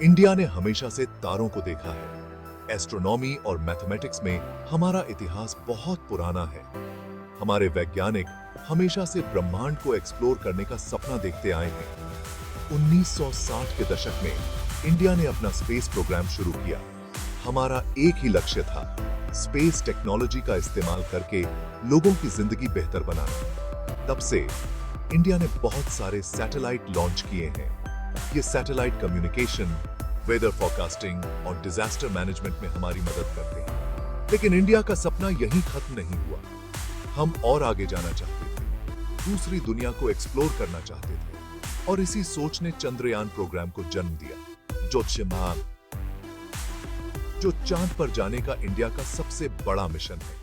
India ने हमेशा से तारों को देखा है। एस्ट्रोनॉमी और मैथमेटिक्स में हमारा इतिहास बहुत पुराना है। हमारे वैज्ञानिक हमेशा से ब्रह्मांड को एक्सप्लोर करने का सपना देखते आए हैं। 1960 के दशक में इंडिया ने अपना स्पेस प्रोग्राम शुरू किया। हमारा एक ही लक्ष्य था, स्पेस टेक्नोलॉजी का इस्तेमाल करके लोगों की जिंदगी बेहतर बनाना। तब से इंडिया ने बहुत सारे सैटेलाइट लॉन्च किए हैं। ये सैटेलाइट कम्युनिकेशन, वेदर फोरकास्टिंग और डिजास्टर मैनेजमेंट में हमारी मदद करते हैं। लेकिन इंडिया का सपना यहीं खत्म नहीं हुआ। हम और आगे जाना चाहते थे, दूसरी दुनिया को एक्सप्लोर करना चाहते थे, और इसी सोच ने चंद्रयान प्रोग्राम को जन्म दिया, जो चांद पर जाने का इंडिया का सबसे बड़ा मिशन है।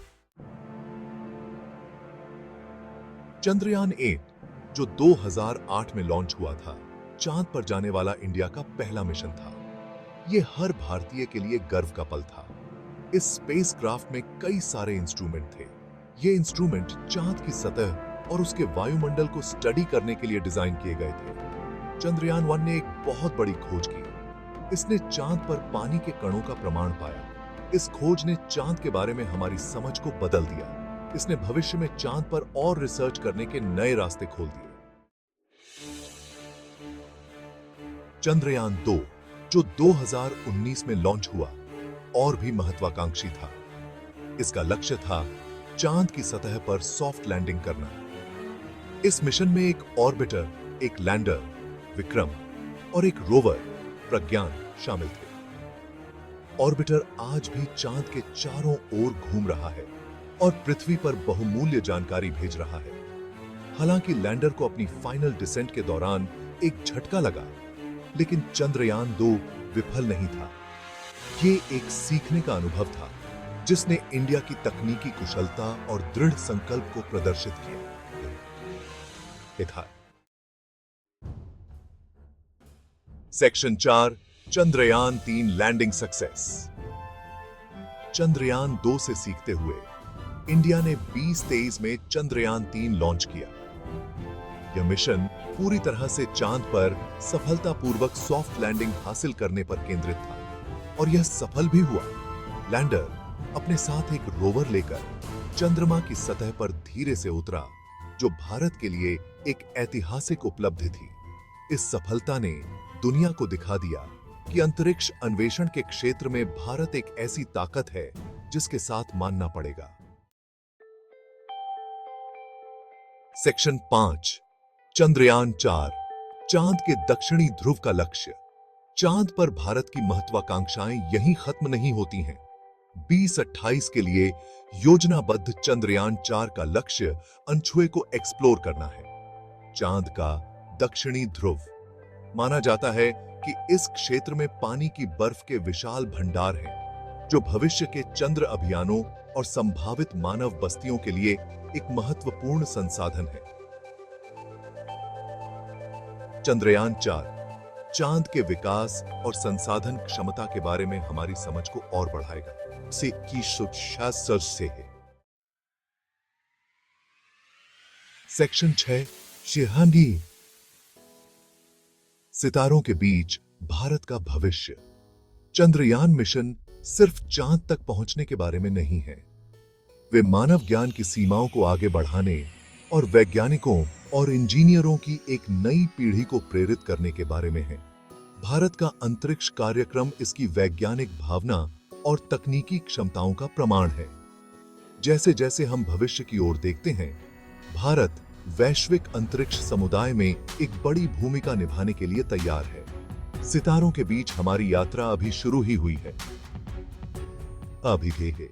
चंद्रयान 8, जो 2008 में लॉन्च हुआ था, चांद पर जाने वाला इंडिया का पहला मिशन था। यह हर भारतीय के लिए गर्व का पल था। इस स्पेसक्राफ्ट में कई सारे इंस्ट्रूमेंट थे। ये इंस्ट्रूमेंट चांद की सतह और उसके वायुमंडल को स्टडी करने के लिए डिजाइन किए गए थे। चंद्रयान 1 ने एक बहुत बड़ी खोज की। इसने चांद पर पानी के कणों का प्रमाण पाया। इस खोज ने चांद के बारे में हमारी समझ को बदल दिया। इसने भविष्य में चांद पर और रिसर्च करने के नए रास्ते खोल दिए। चंद्रयान 2, जो 2019 में लॉन्च हुआ, और भी महत्वाकांक्षी था। इसका लक्ष्य था चांद की सतह पर सॉफ्ट लैंडिंग करना। इस मिशन में एक ऑर्बिटर, एक लैंडर विक्रम और एक रोवर प्रज्ञान शामिल थे। ऑर्बिटर आज भी चांद के चारों ओर घूम रहा है और पृथ्वी पर बहुमूल्य जानकारी भेज रहा है। हालांकि लैंडर को अपनी फाइनल डिसेंट के दौरान एक झटका लगा, लेकिन चंद्रयान 2 विफल नहीं था। ये एक सीखने का अनुभव था, जिसने इंडिया की तकनीकी कुशलता और दृढ़ संकल्प को प्रदर्शित किया। Section 4, Chandrayaan 3 landing success. Chandrayaan 2 से सीखते हुए इंडिया ने 2023 में चंद्रयान 3 लॉन्च किया। यह मिशन पूरी तरह से चांद पर सफलतापूर्वक सॉफ्ट लैंडिंग हासिल करने पर केंद्रित था, और यह सफल भी हुआ। लैंडर अपने साथ एक रोवर लेकर चंद्रमा की सतह पर धीरे से उतरा, जो भारत के लिए एक ऐतिहासिक उपलब्धि थी। इस सफलता ने दुनिया को दिखा दिया कि अंतरिक्ष अन्वेषण के क्षेत्र में भारत एक ऐसी ताकत है जिसके साथ मानना पड़ेगा। सेक्शन 5, चंद्रयान 4, चांद के दक्षिणी ध्रुव का लक्ष्य। चांद पर भारत की महत्वाकांक्षाएं यहीं खत्म नहीं होती हैं। 2028 के लिए योजनाबद्ध चंद्रयान 4 का लक्ष्य अनछुए को एक्सप्लोर करना है। चांद का दक्षिणी ध्रुव माना जाता है कि इस क्षेत्र में पानी की बर्फ के विशाल भंडार हैं, जो भविष्य के चंद्र अभियानों और संभावित मानव बस्तियों के लिए एक महत्वपूर्ण संसाधन है। चंद्रयान 4 चांद के विकास और संसाधन क्षमता के बारे में हमारी समझ को और बढ़ाएगा। से की सुरक्षा से है। सेक्शन 6, शिहानी। सितारों के बीच भारत का भविष्य। चंद्रयान मिशन सिर्फ चांद तक पहुंचने के बारे में नहीं है। वे मानव ज्ञान की सीमाओं को आगे बढ़ाने और वैज्ञानिकों और इंजीनियरों की एक नई पीढ़ी को प्रेरित करने के बारे में है। भारत का अंतरिक्ष कार्यक्रम इसकी वैज्ञानिक भावना और तकनीकी क्षमताओं का प्रमाण है। जैसे जैसे हम भविष्य की ओर देखते हैं, भारत वैश्विक अंतरिक्ष समुदाय में एक बड़ी भूमिका निभाने के लिए तैयार है। सितारों के बीच हमारी यात्रा अभी शुरू ही हुई है। अभी भी है।